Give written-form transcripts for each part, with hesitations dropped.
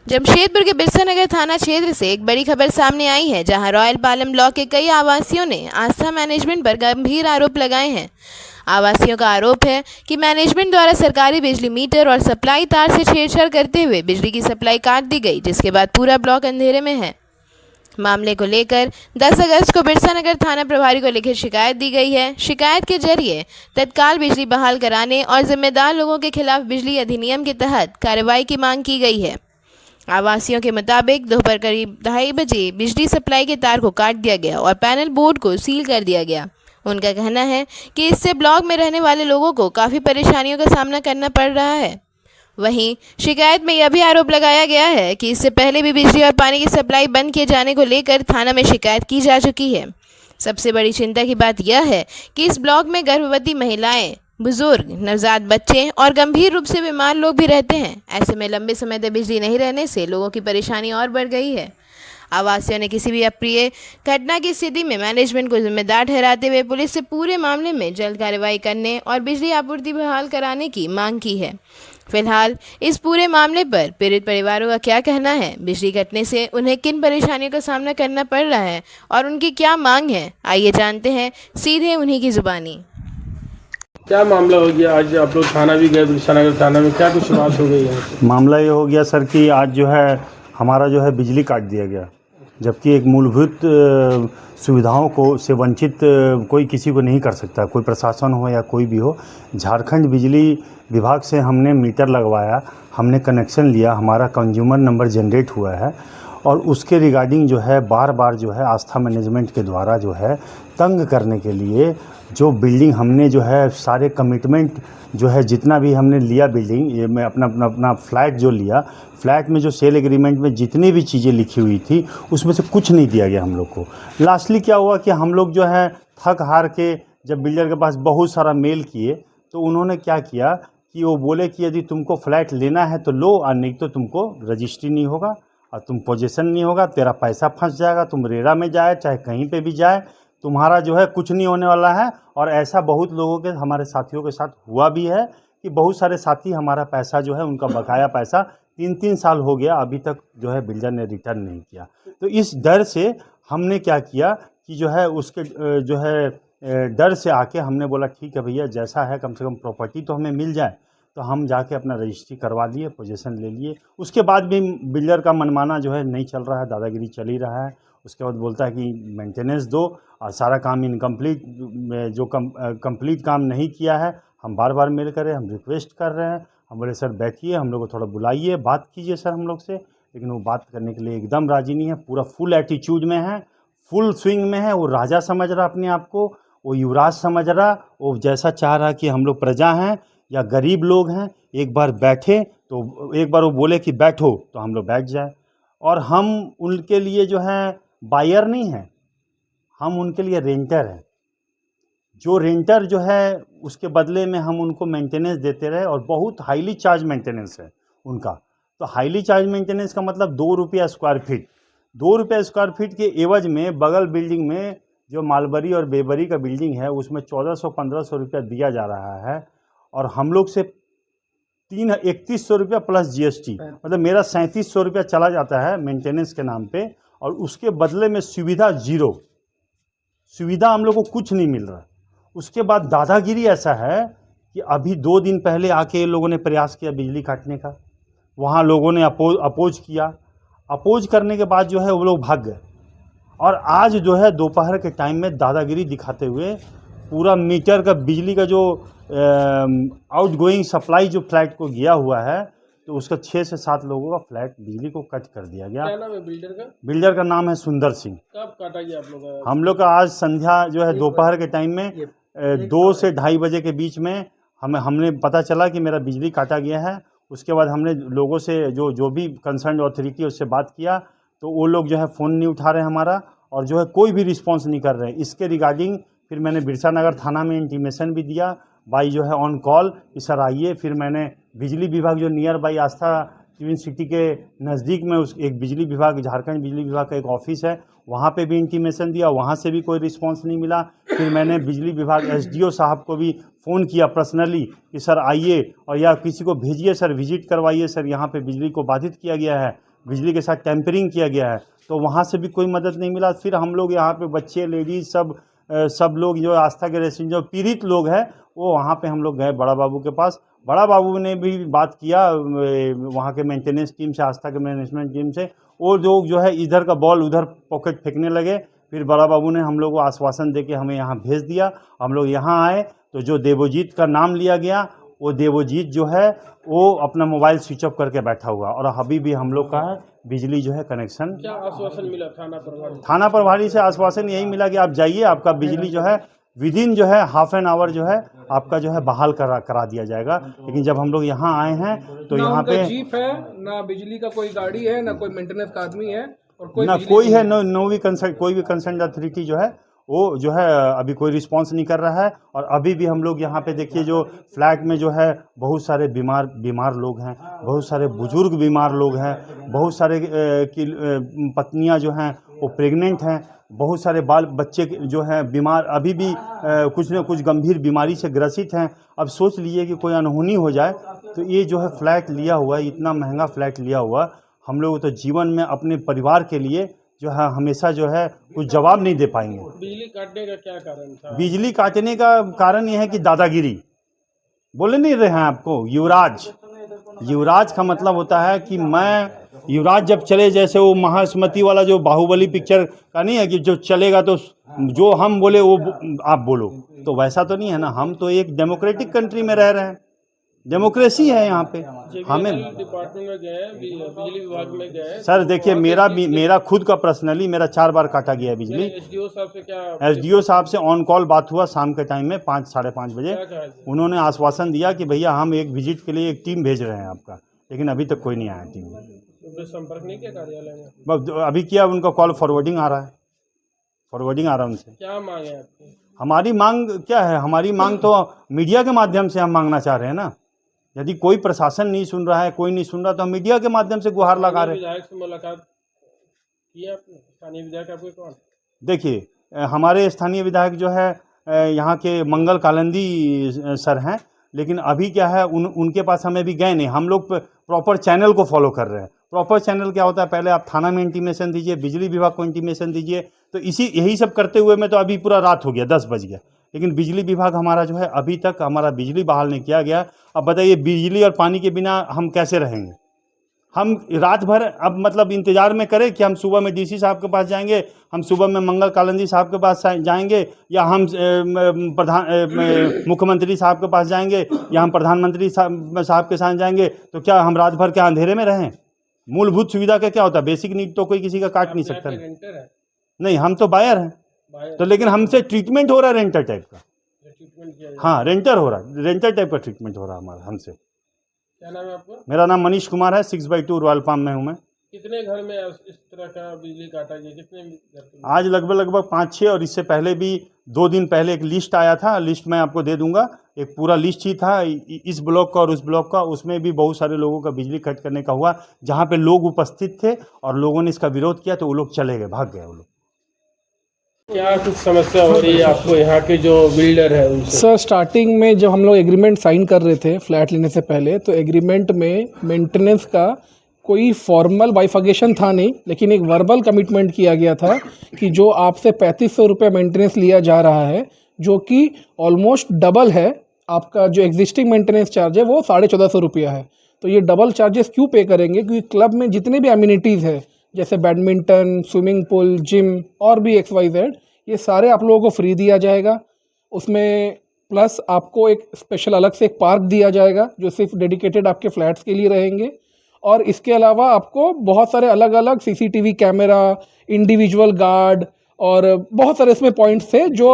जमशेदपुर के बिरसा नगर थाना क्षेत्र से एक बड़ी खबर सामने आई है, जहां रॉयल पालम ब्लॉक के कई आवासियों ने आस्था मैनेजमेंट पर गंभीर आरोप लगाए हैं। आवासियों का आरोप है कि मैनेजमेंट द्वारा सरकारी बिजली मीटर और सप्लाई तार से छेड़छाड़ करते हुए बिजली की सप्लाई काट दी गई, जिसके बाद पूरा ब्लॉक अंधेरे में है। मामले को लेकर 10 अगस्त को बिरसा नगर थाना प्रभारी को लिखित शिकायत दी गई है। शिकायत के जरिए तत्काल बिजली बहाल कराने और जिम्मेदार लोगों के खिलाफ बिजली अधिनियम के तहत कार्रवाई की मांग की गई है। आवासियों के मुताबिक दोपहर करीब 2:30 बजे बिजली सप्लाई के तार को काट दिया गया और पैनल बोर्ड को सील कर दिया गया। उनका कहना है कि इससे ब्लॉक में रहने वाले लोगों को काफ़ी परेशानियों का सामना करना पड़ रहा है। वहीं शिकायत में यह भी आरोप लगाया गया है कि इससे पहले भी बिजली और पानी की सप्लाई बंद किए जाने को लेकर थाना में शिकायत की जा चुकी है। सबसे बड़ी चिंता की बात यह है कि इस ब्लॉक में गर्भवती महिलाएं, बुजुर्ग, नवजात बच्चे और गंभीर रूप से बीमार लोग भी रहते हैं। ऐसे में लंबे समय तक बिजली नहीं रहने से लोगों की परेशानी और बढ़ गई है। आवासियों ने किसी भी अप्रिय घटना की स्थिति में मैनेजमेंट को जिम्मेदार ठहराते हुए पुलिस से पूरे मामले में जल्द कार्रवाई करने और बिजली आपूर्ति बहाल कराने की मांग की है। फिलहाल इस पूरे मामले पर पीड़ित परिवारों का क्या कहना है, बिजली कटने से उन्हें किन परेशानियों का सामना करना पड़ रहा है और उनकी क्या मांग है, आइए जानते हैं सीधे उन्हीं की जुबानी। क्या मामला हो गया? आज आप लोग थाना भी गए, बिरसा नगर थाना में क्या कुछ बात हो गई है? मामला ये हो गया सर कि आज जो है हमारा जो है बिजली काट दिया गया, जबकि एक मूलभूत सुविधाओं को से वंचित कोई किसी को नहीं कर सकता, कोई प्रशासन हो या कोई भी हो। झारखंड बिजली विभाग से हमने मीटर लगवाया, हमने कनेक्शन लिया, हमारा कंज्यूमर नंबर जनरेट हुआ है और उसके रिगार्डिंग जो है बार बार जो है आस्था मैनेजमेंट के द्वारा जो है तंग करने के लिए जो बिल्डिंग हमने जो है सारे कमिटमेंट जो है जितना भी हमने लिया बिल्डिंग, ये मैं अपना फ्लैट जो लिया, फ्लैट में जो सेल एग्रीमेंट में जितनी भी चीज़ें लिखी हुई थी उसमें से कुछ नहीं दिया गया हम लोग को। लास्टली क्या हुआ कि हम लोग जो है थक हार के जब बिल्डर के पास बहुत सारा मेल किए तो उन्होंने क्या किया कि वो बोले कि यदि तुमको फ्लैट लेना है तो लो, और नहीं तो तुमको रजिस्ट्री नहीं होगा और तुम पोजीशन नहीं होगा, तेरा पैसा फंस जाएगा, तुम रेरा में जाए चाहे कहीं पे भी जाए, तुम्हारा जो है कुछ नहीं होने वाला है। और ऐसा बहुत लोगों के, हमारे साथियों के साथ हुआ भी है कि बहुत सारे साथी हमारा पैसा जो है उनका बकाया पैसा 3-3 साल हो गया, अभी तक जो है बिल्डर ने रिटर्न नहीं किया। तो इस डर से हमने क्या किया कि जो है उसके जो है डर से आके हमने बोला ठीक है भैया, जैसा है कम से कम प्रॉपर्टी तो हमें मिल जाए। तो हम जाके अपना रजिस्ट्री करवा लिए, पोजीशन ले लिए। उसके बाद भी बिल्डर का मनमाना जो है नहीं चल रहा है, दादागिरी चल ही रहा है। उसके बाद बोलता है कि मेंटेनेंस दो और सारा काम इनकम्प्लीट, जो कंप्लीट काम नहीं किया है। हम बार बार मेल कर रहे हैं, हम रिक्वेस्ट कर रहे हैं, हम बोले सर बैठिए, हम लोग को थोड़ा बुलाइए, बात कीजिए सर हम लोग से, लेकिन वो बात करने के लिए एकदम राज़ी नहीं है। पूरा फुल एटीट्यूड में है, फुल स्विंग में है। वो राजा समझ रहा अपने आप को, वो युवराज समझ रहा, वो जैसा चाह रहा कि हम लोग प्रजा हैं या गरीब लोग हैं, एक बार बैठे तो एक बार वो बोले कि बैठो तो हम लोग बैठ जाए। और हम उनके लिए जो है बायर नहीं है, हम उनके लिए रेंटर हैं। जो रेंटर जो है उसके बदले में हम उनको मेंटेनेंस देते रहे और बहुत हाईली चार्ज मेंटेनेंस है उनका। तो हाईली चार्ज मेंटेनेंस का मतलब 2 रुपया स्क्वायर फीट, 2 रुपये स्क्वायर फीट के एवज में बगल बिल्डिंग में जो मालबरी और बेबरी का बिल्डिंग है उसमें 1400-1500 रुपया दिया जा रहा है और हम लोग से 3100 रुपया प्लस जीएसटी, मतलब मेरा 3700 रुपया चला जाता है मेंटेनेंस के नाम पे। और उसके बदले में सुविधा जीरो, सुविधा हम लोग को कुछ नहीं मिल रहा। उसके बाद दादागिरी ऐसा है कि अभी 2 दिन पहले आके ये लोगों ने प्रयास किया बिजली काटने का, वहाँ लोगों ने अपोज किया। अपोज करने के बाद जो है वो लोग भाग गए और आज जो है दोपहर के टाइम में दादागिरी दिखाते हुए पूरा मीटर का बिजली का जो आउटगोइंग सप्लाई जो फ्लैट को गया हुआ है तो उसका 6 से 7 लोगों का फ्लैट बिजली को कट कर दिया गया। क्या नाम है बिल्डर का? बिल्डर का नाम है सुंदर सिंह। कब काटा गया आप लोग का? हम लोग का आज संध्या जो है दोपहर के टाइम में 2 से 2:30 बजे के बीच में हमने पता चला कि मेरा बिजली काटा गया है। उसके बाद हमने लोगों से जो भी कंसर्न अथॉरिटी उससे बात किया तो वो लोग जो है फ़ोन नहीं उठा रहे हमारा और जो है कोई भी रिस्पॉन्स नहीं कर रहे। इसके रिगार्डिंग फिर मैंने बिरसा नगर थाना में इंटीमेशन भी दिया बाई जो है ऑन कॉल कि सर आइए। फिर मैंने बिजली विभाग जो near by Aastha twin city के नज़दीक में उस एक बिजली विभाग, झारखंड बिजली विभाग का एक ऑफिस है, वहाँ पे भी इंटीमेशन दिया, वहाँ से भी कोई रिस्पांस नहीं मिला। फिर मैंने बिजली विभाग एसडीओ साहब को भी फ़ोन किया पर्सनली कि सर आइए और या किसी को भेजिए सर, विजिट करवाइए सर, यहाँ पे बिजली को बाधित किया गया है। बिजली के साथ टैंपरिंग किया गया है, तो वहाँ से भी कोई मदद नहीं मिला। फिर हम लोग यहाँ पे बच्चे, लेडीज, सब लोग जो आस्था के रेसिडेंट जो पीड़ित लोग हैं, वो वहाँ पे हम लोग गए बड़ा बाबू के पास। बड़ा बाबू ने भी बात किया वहाँ के मेंटेनेंस टीम से, आस्था के मैनेजमेंट टीम से। वो लोग जो है इधर का बॉल उधर पॉकेट फेंकने लगे। फिर बड़ा बाबू ने हम लोग को आश्वासन दे के हमें यहाँ भेज दिया। हम लोग यहाँ आए तो जो देवोजीत का नाम लिया गया, वो देवोजीत जो है वो अपना मोबाइल स्विच ऑफ करके बैठा हुआ, और अभी भी हम लोग का बिजली जो है कनेक्शन। क्या आश्वासन मिला थाना प्रभारी? थाना प्रभारी से आश्वासन यही मिला कि आप जाइए, आपका बिजली जो है विदिन जो है हाफ एन आवर जो है आपका जो है बहाल करा दिया जाएगा। लेकिन जब हम लोग यहाँ आए हैं तो ना यहाँ उनका पे जीप है, ना बिजली का कोई गाड़ी है, ना कोई मेंटेनेंस का आदमी है, और कोई ना बिजली कोई नहीं है, नो भी कंसर्न, कोई भी कंसर्न अथॉरिटी जो है वो जो है अभी कोई रिस्पांस नहीं कर रहा है। और अभी भी हम लोग यहाँ पे देखिए जो फ्लैट में जो है बहुत सारे बीमार लोग हैं, बहुत सारे बुजुर्ग बीमार लोग हैं, बहुत सारे की पत्नियाँ जो हैं वो प्रेग्नेंट हैं, बहुत सारे बाल बच्चे जो हैं बीमार, अभी भी कुछ न कुछ गंभीर बीमारी से ग्रसित हैं। अब सोच लीजिए कि कोई अनहोनी हो जाए तो ये जो है फ्लैट लिया हुआ है, इतना महंगा फ्लैट लिया हुआ, हम लोग तो जीवन में अपने परिवार के लिए जो है हमेशा जो है कुछ जवाब नहीं दे पाएंगे। बिजली काटने का क्या कारण था? बिजली काटने का कारण ये है कि दादागिरी, बोले नहीं रहे हैं आपको, युवराज का मतलब होता है कि मैं युवराज जब चले, जैसे वो महास्मृति वाला जो बाहुबली पिक्चर का नहीं है कि जो चलेगा तो जो हम बोले वो आप बोलो, तो वैसा तो नहीं है ना। हम तो एक डेमोक्रेटिक कंट्री में रह रहे हैं, डेमोक्रेसी है यहाँ पे। हमें डिपार्टमेंट में गए, बिजली विभाग में गए सर देखिए, मेरा खुद का पर्सनली मेरा 4 बार काटा गया है बिजली। एसडीओ साहब से क्या? एसडीओ साहब से ऑन कॉल बात हुआ शाम के टाइम में 5 साढ़े 5 बजे। क्या कहा? उन्होंने आश्वासन दिया कि भैया हम एक विजिट के लिए एक टीम भेज रहे हैं आपका, लेकिन अभी तक कोई नहीं आया टीम। तो संपर्क नहीं किया कार्यालय में? बस अभी किया, उनका कॉल फॉरवर्डिंग आ रहा है, उनसे। क्या मांग है आपकी? हमारी मांग क्या है? हमारी मांग तो मीडिया के माध्यम से हम मांगना चाह रहे हैं ना। यदि कोई प्रशासन नहीं सुन रहा है, कोई नहीं सुन रहा, तो हम मीडिया के माध्यम से गुहार लगा रहे हैं। विधायक से मुलाकात की आपने? स्थानीय विधायक आपके कौन? देखिए हमारे स्थानीय विधायक जो है यहाँ के मंगल कालंदी सर हैं, लेकिन अभी क्या है उनके पास हमें भी गए नहीं। हम लोग प्रॉपर चैनल को फॉलो कर रहे हैं। प्रॉपर चैनल क्या होता है, पहले आप थाना में इंटीमेशन दीजिए, बिजली विभाग को इंटीमेशन दीजिए, तो यही सब करते हुए में तो अभी पूरा रात हो गया, 10 बज गया, लेकिन बिजली विभाग हमारा जो है अभी तक हमारा बिजली बहाल नहीं किया गया। अब बताइए बिजली और पानी के बिना हम कैसे रहेंगे? हम रात भर अब मतलब इंतज़ार में करें कि हम सुबह में डीसी साहब के पास जाएंगे, हम सुबह में मंगल कालंदी साहब के पास जाएंगे, या हम मुख्यमंत्री साहब के पास जाएंगे, या हम प्रधानमंत्री साहब के साथ जाएंगे, तो क्या हम रात भर क्या अंधेरे में रहें? मूलभूत सुविधा का क्या होता है? बेसिक नीड तो कोई किसी का काट नहीं सकता। रेंटर है? नहीं, हम तो बायर हैं, तो लेकिन हमसे ट्रीटमेंट हो रहा है रेंटर टाइप का। ट्रीटमेंट किया? हाँ, रेंटर हो रहा है, रेंटर टाइप का ट्रीटमेंट हो रहा है हमारा हमसे। क्या नाम है आपका? मेरा नाम मनीष कुमार है, 6/2 रॉयल पाम में हूँ मैं। कितने घर में इस तरह का बिजली काटा गया? कितने घर में? आज लगभग 5-6, और इससे पहले भी 2 दिन पहले एक लिस्ट आया था, लिस्ट मैं आपको दे दूंगा, एक पूरा लिस्ट ही था इस ब्लॉक का और उस ब्लॉक का, उसमें भी बहुत सारे लोगों का बिजली कट करने का हुआ, जहाँ पे लोग उपस्थित थे और लोगों ने इसका विरोध किया तो वो लोग चले गए, भाग गए वो लोग। क्या कुछ समस्या हो रही है आपको यहाँ के जो बिल्डर है उनसे? सर स्टार्टिंग में जब हम लोग एग्रीमेंट साइन कर रहे थे फ्लैट लेने से पहले, तो एग्रीमेंट में मेंटेनेंस का कोई फॉर्मल बाइफिकेशन था नहीं, लेकिन एक वर्बल कमिटमेंट किया गया था कि जो आपसे 3500 रुपये मेंटेनेंस लिया जा रहा है, जो कि ऑलमोस्ट डबल है आपका जो एग्जिस्टिंग मेंटेनेंस चार्ज है, वो 1450 रुपया है। तो ये डबल चार्जेस क्यों पे करेंगे? क्योंकि क्लब में जितने भी एमिनिटीज़ है, जैसे बैडमिंटन, स्विमिंग पूल, जिम और भी XYZ, ये सारे आप लोगों को फ्री दिया जाएगा। उसमें प्लस आपको एक स्पेशल अलग से एक पार्क दिया जाएगा जो सिर्फ डेडिकेटेड आपके फ्लैट्स के लिए रहेंगे। और इसके अलावा आपको बहुत सारे अलग अलग CCTV कैमरा, इंडिविजुअल गार्ड और बहुत सारे इसमें पॉइंट्स थे। जो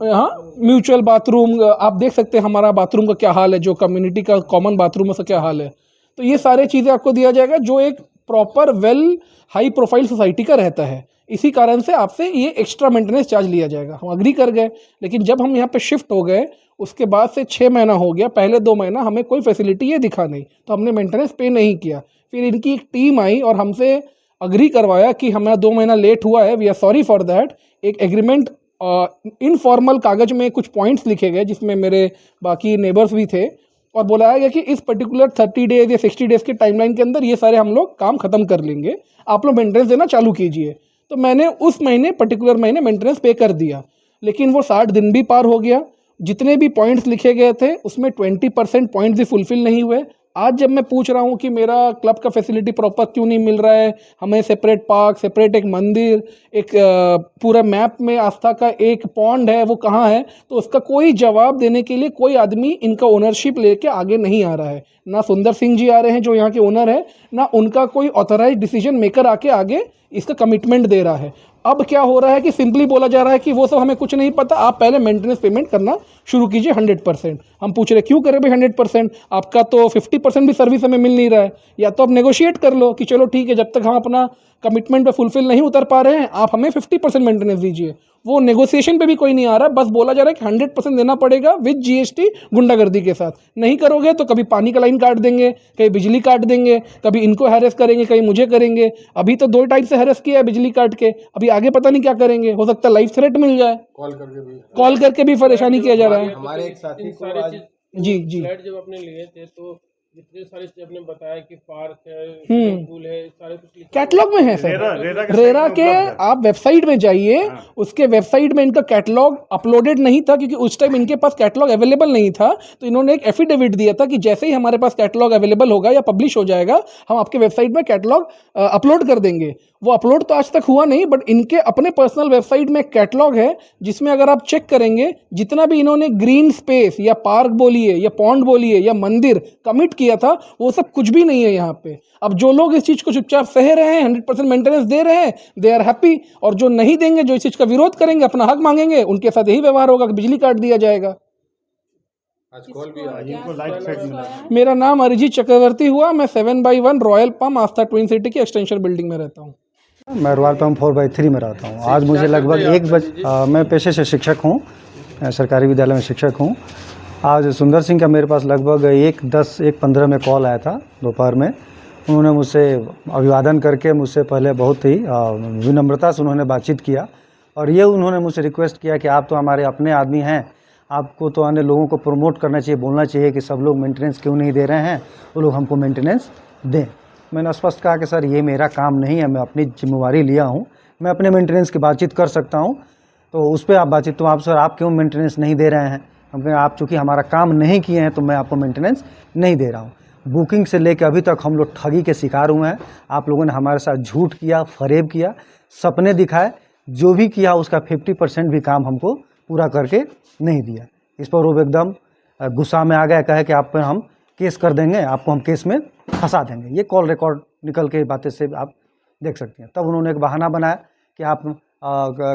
यहाँ म्यूचुअल बाथरूम आप देख सकते हैं, हमारा बाथरूम का क्या हाल है, जो कम्युनिटी का कॉमन बाथरूम है उसका क्या हाल है। तो ये सारे चीज़ें आपको दिया जाएगा जो एक proper well high profile society का रहता है। इसी कारण से आपसे ये एक्स्ट्रा मेंटेनेंस चार्ज लिया जाएगा। हम अग्री कर गए, लेकिन जब हम यहाँ पे शिफ्ट हो गए उसके बाद से 6 महीना हो गया, पहले 2 महीना हमें कोई फैसिलिटी ये दिखा नहीं, तो हमने मेंटेनेंस पे नहीं किया। फिर इनकी एक टीम आई और हमसे अग्री करवाया कि हमारा 2 महीना लेट हुआ है, we are sorry for that. एक एग्रीमेंट इनफॉर्मल कागज में कुछ पॉइंट्स लिखे गए जिसमें मेरे बाकी नेबर्स भी थे, और बोला गया कि इस पर्टिकुलर 30 डेज या 60 डेज के टाइमलाइन के अंदर ये सारे हम लोग काम खत्म कर लेंगे, आप लोग मेंटेनेंस देना चालू कीजिए। तो मैंने उस महीने पर्टिकुलर महीने मेंटेनेंस पे कर दिया, लेकिन वो 60 दिन भी पार हो गया। जितने भी पॉइंट्स लिखे गए थे उसमें 20% पॉइंट्स भी फुलफिल नहीं हुए। आज जब मैं पूछ रहा हूँ कि मेरा क्लब का फैसिलिटी प्रॉपर क्यों नहीं मिल रहा है, हमें सेपरेट पार्क, सेपरेट एक मंदिर, एक पूरा मैप में आस्था का एक पॉन्ड है वो कहाँ है, तो उसका कोई जवाब देने के लिए कोई आदमी इनका ओनरशिप लेके आगे नहीं आ रहा है। ना सुंदर सिंह जी आ रहे हैं जो यहाँ के ओनर है, ना उनका कोई ऑथराइज डिसीजन मेकर आगे इसका कमिटमेंट दे रहा है। अब क्या हो रहा है कि सिंपली बोला जा रहा है कि वो सब हमें कुछ नहीं पता, आप पहले मेंटेनेंस पेमेंट करना शुरू कीजिए 100%। हम पूछ रहे क्यों करें भाई 100%, आपका तो 50% भी सर्विस हमें मिल नहीं रहा है। या तो आप नेगोशिएट कर लो कि चलो ठीक है, जब तक हम अपना कमिटमेंट पे फुलफिल नहीं उतर पा रहे हैं आप हमें 50% मेंटेनेंस दीजिए। वो नेगोशिएशन पे भी कोई नहीं आ रहा, बस बोला जा रहा है कि 100% देना पड़ेगा विद GST गुंडागर्दी के साथ। नहीं करोगे तो कभी पानी का लाइन काट देंगे, कहीं बिजली काट देंगे, कभी इनको हैरेस करेंगे, कहीं मुझे करेंगे। अभी तो 2 टाइप से हैरेस किया है बिजली काट के, अभी आगे पता नहीं क्या करेंगे, हो सकता है लाइफ थ्रेट मिल जाए। कॉल करके भी परेशानी किया जा रहा है। हमारे एक साथी को आज जी जी फ्लैट जब अपने लिए थे तो जितने सारे चीज़ आपने बताया कि पार्क है, स्विमिंग पूल है, सारे कुछ लिखा कैटलॉग में है सर। रेरा के आप वेबसाइट में जाइए, उसके वेबसाइट में इनका कैटलॉग अपलोडेड नहीं था क्योंकि उस टाइम इनके पास कैटलॉग अवेलेबल नहीं था। तो इन्होंने एक एफिडेविट दिया था कि जैसे ही हमारे पास कैटलॉग अवेलेबल होगा या पब्लिश हो जाएगा हम आपके वेबसाइट में कैटलॉग अपलोड कर देंगे। वो अपलोड तो आज तक हुआ नहीं, बट इनके अपने पर्सनल वेबसाइट में कैटलॉग है जिसमें अगर आप चेक करेंगे जितना भी इन्होंने ग्रीन स्पेस या पार्क बोलिए या पॉन्ड बोलिए या मंदिर कमिट किया था वो सब कुछ भी नहीं है यहाँ पे। अब जो लोग इस चीज़ को चुपचाप सह रहे हैं, 100% मेंटेनेंस दे रहे हैं, दे आर हैप्पी, और जो नहीं देंगे, जो इस चीज़ का विरोध करेंगे, अपना हक मांगेंगे, उनके साथ यही व्यवहार होगा कि बिजली काट दिया जाएगा। मेरा नाम अरिजीत चक्रवर्ती हुआ, मैं 7/1 रॉयल पाम आस्था ट्विन सिटी की एक्सटेंशन बिल्डिंग में रहता हूँ। मैं रॉयल पाम 4/3 में रहता हूँ। आज मुझे लगभग 1 बजे, मैं पेशे से शिक्षक हूँ, सरकारी विद्यालय में शिक्षक हूँ। आज सुंदर सिंह का मेरे पास लगभग 1:10-1:15 में कॉल आया था दोपहर में। उन्होंने मुझसे अभिवादन करके मुझसे पहले बहुत ही विनम्रता से उन्होंने बातचीत किया और ये उन्होंने मुझसे रिक्वेस्ट किया कि आप तो हमारे अपने आदमी हैं, आपको तो अन्य लोगों को प्रमोट करना चाहिए, बोलना चाहिए कि सब लोग मेंटेनेंस क्यों नहीं दे रहे हैं, वो लोग हमको मेंटेनेंस दें। मैंने स्पष्ट कहा कि सर ये मेरा काम नहीं है, मैं अपनी जिम्मेवारी लिया हूँ, मैं अपने मेंटेनेंस की बातचीत कर सकता हूँ, तो उस पर आप बातचीत, तो आप सर आप क्यों मेंटेनेंस नहीं दे रहे हैं? हम कहें आप चूँकि हमारा काम नहीं किए हैं तो मैं आपको मेंटेनेंस नहीं दे रहा हूँ। बुकिंग से लेकर अभी तक हम लोग ठगी के शिकार हुए हैं। आप लोगों ने हमारे साथ झूठ किया, फरेब किया, सपने दिखाए, जो भी किया उसका 50% भी काम हमको पूरा करके नहीं दिया। इस पर वो एकदम गुस्सा में आ गया, कहे कि आप पर हम केस कर देंगे, आपको हम केस में फंसा देंगे। ये कॉल रिकॉर्ड निकल के बातें से आप देख सकते हैं। तब उन्होंने एक बहाना बनाया कि आप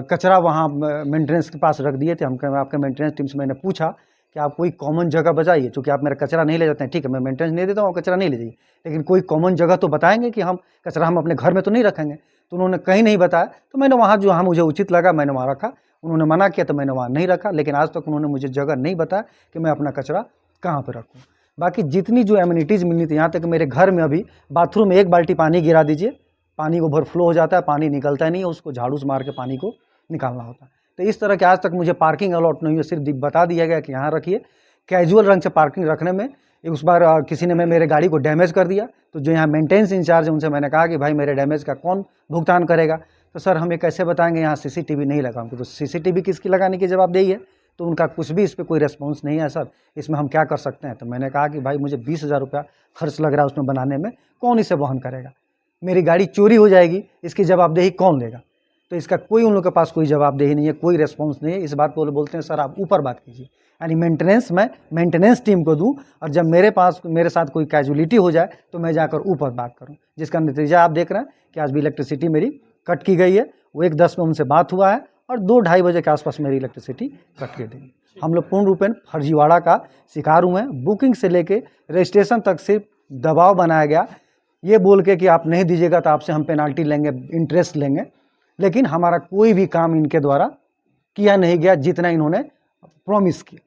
कचरा वहाँ मेंटेनेंस के पास रख दिए थे। हम आपके मेंटेनेंस टीम से मैंने पूछा कि आप कोई कॉमन जगह बताइए, चूँकि आप मेरा कचरा नहीं ले जाते हैं, ठीक है मैं मेंटेनेंस नहीं देता हूँ, कचरा नहीं ले जाइए, लेकिन कोई कॉमन जगह तो बताएंगे कि हम कचरा हम अपने घर में तो नहीं रखेंगे। तो उन्होंने कहीं नहीं बताया, तो मैंने वहाँ जहाँ मुझे उचित लगा मैंने वहाँ रखा। उन्होंने मना किया तो मैंने वहाँ नहीं रखा, लेकिन आज तक उन्होंने मुझे जगह नहीं बताया कि मैं अपना कचरा कहाँ पर रखूँ। बाकी जितनी जो एमिनिटीज़ मिलनी थी, यहाँ तक मेरे घर में अभी बाथरूम में 1 बाल्टी पानी गिरा दीजिए, पानी ओवरफ्लो हो जाता है, पानी निकलता नहीं है, उसको झाड़ू से मार के पानी को निकालना होता है। तो इस तरह के आज तक मुझे पार्किंग अलॉट नहीं हुई, सिर्फ बता दिया गया कि यहाँ रखिए। कैजुअल रंग से पार्किंग रखने में उस बार किसी ने मेरे गाड़ी को डैमेज कर दिया, तो जो यहाँ मेंटेनेंस इंचार्ज है उनसे मैंने कहा कि भाई मेरे डैमेज का कौन भुगतान करेगा? तो सर हमें कैसे बताएंगे, यहाँ CCTV नहीं लगा। हमको तो CCTV किसकी लगाने की जवाबदेही है? तो उनका कुछ भी इस पर कोई रिस्पॉन्स नहीं है। सर इसमें हम क्या कर सकते हैं? तो मैंने कहा कि भाई मुझे 20,000 रुपया खर्च लग रहा है उसमें बनाने में, कौन इसे वहन करेगा? मेरी गाड़ी चोरी हो जाएगी, इसकी जवाबदेही कौन लेगा? तो इसका कोई उन लोगों के पास कोई जवाबदेही नहीं है, कोई रिस्पॉन्स नहीं है। इस बात को बोलते हैं सर आप ऊपर बात कीजिए, यानी मेंटेनेंस मैं मेंटेनेंस टीम को दूं, और जब मेरे साथ कोई कैजुअलिटी हो जाए तो मैं जाकर ऊपर बात करूं, जिसका नतीजा आप देख रहे हैं कि आज भी इलेक्ट्रिसिटी मेरी कट की गई है। वो 1:10 में उनसे बात हुआ है और 2-2:30 बजे के आसपास मेरी इलेक्ट्रिसिटी कट के देंगे। हम लोग पूर्ण रूपेण फर्जीवाड़ा का शिकार हुए हैं। बुकिंग से लेके रजिस्ट्रेशन तक सिर्फ दबाव बनाया गया, ये बोल के कि आप नहीं दीजिएगा तो आपसे हम पेनाल्टी लेंगे, इंटरेस्ट लेंगे, लेकिन हमारा कोई भी काम इनके द्वारा किया नहीं गया जितना इन्होंने प्रॉमिस किया।